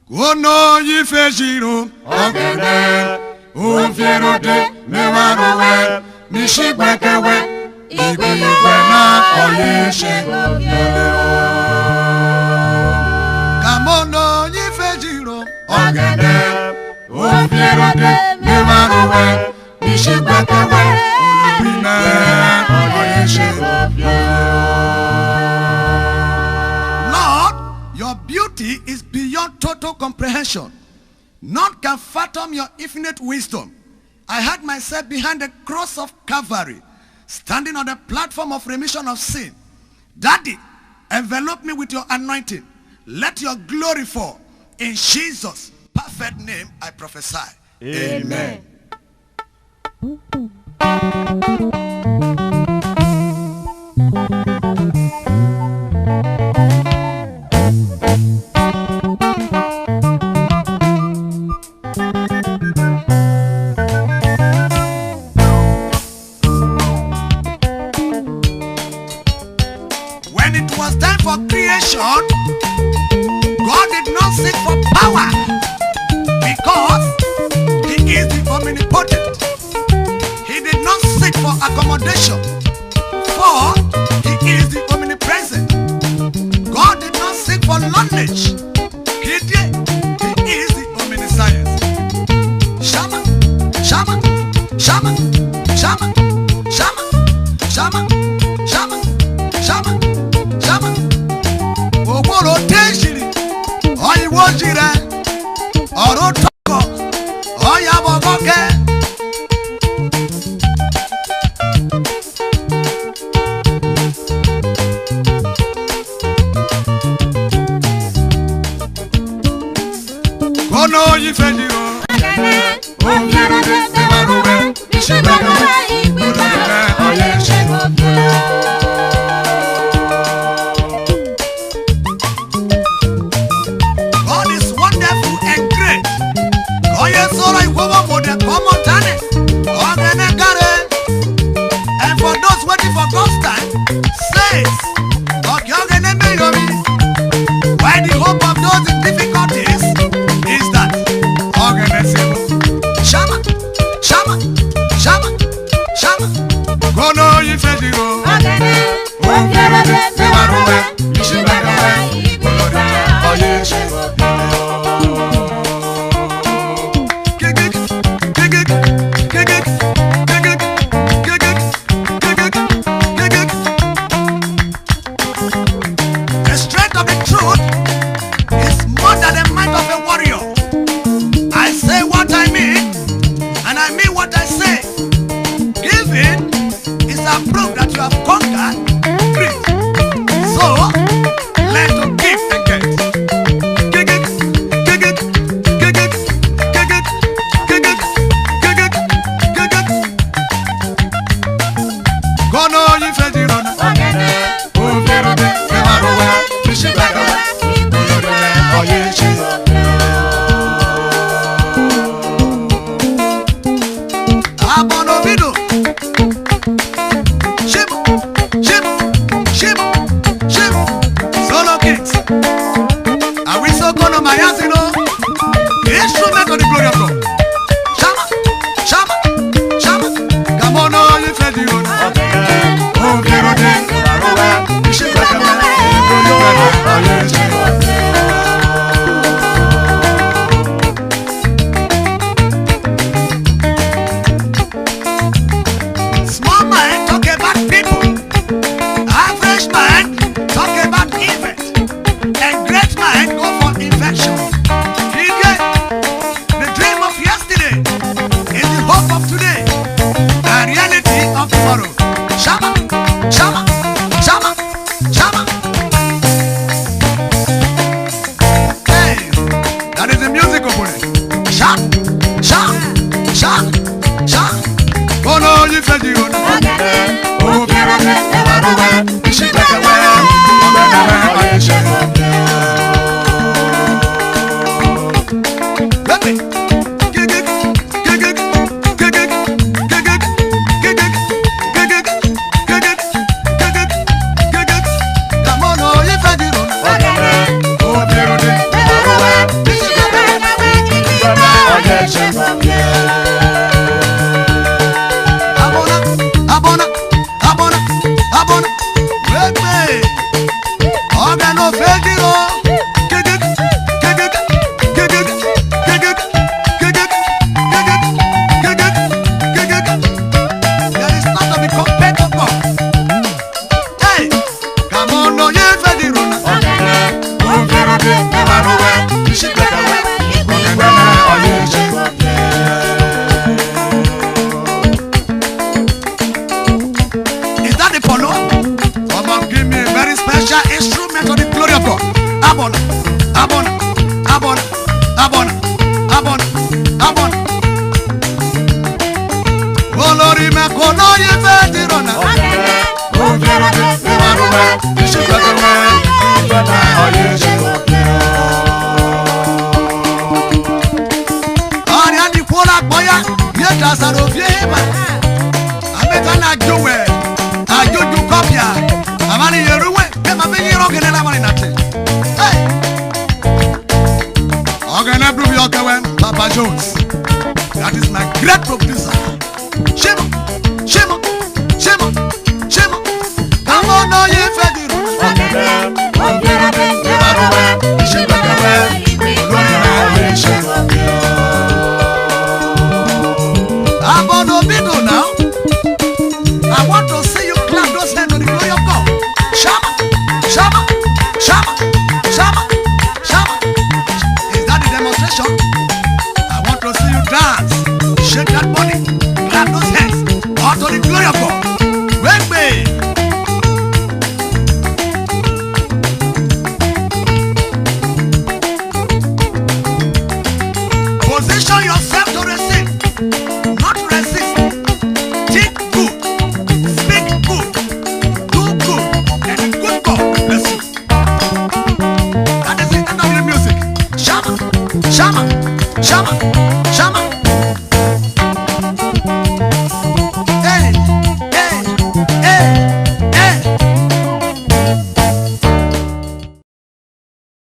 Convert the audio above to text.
Ono yi Fejiro ogene Ufiro de mewarowe Mishigwekewe Igwe na oyeshe Kamono yi Fejiro ogene Ufiro de mewarowe Mishigwekewe Igwe na oyeshe Lord, your beauty is beyond total comprehension. None can fathom your infinite wisdom. I had myself behind the cross of Calvary, standing on the platform of remission of sin. Daddy, envelop me with your anointing. Let your glory fall. In Jesus' perfect name I prophesy. Amen. When it was time for creation, God did not seek for power because He is the omnipotent. He did not seek for accommodation, for He is the omnipresent. God did not seek for knowledge. He is the omniscience. Shama, Shama, Shama, Shama, Shama, Shama, Shama, Shama, Shama. Oworo tejiri, oyiwo jire, oro toko, oyabo boke. Ono yi Fejiro ogene Ufiro de mewarowe Mishigwekewe Igwe na oyeshe God is wonderful and great. Oye soro ikwowo mode komo tane ogene gare. And for those waiting for God's time, says ogene meyomi. Why the hope of those in difficulties is that ogene Shama, Shama, Shama, Shama. Ono yi Fejiro ogene Ufiro de mewarowe Mishigwekewe Igwe na oyeshe The strength of the truth is more than the might of a warrior. I say what I mean, and I mean what I say. Giving is a proof that you have conquered greed. Papa Jones, that is my great producer. Shema, Shema, Shema, Shema. Come on, no, you Fejiro. I'm on a video now. I want to see you clap those hands to the glory of God. Shama, Shama, Shama, Shama, Shama. Is that the demonstration? To see you dance, shake that body, clap those hands, all to the glory of God. Wake me. Position yourself to receive, not resist. Think good, speak good, do good, and good God bless you. That is the end of the music. Shama, Shama, Shama. Shama.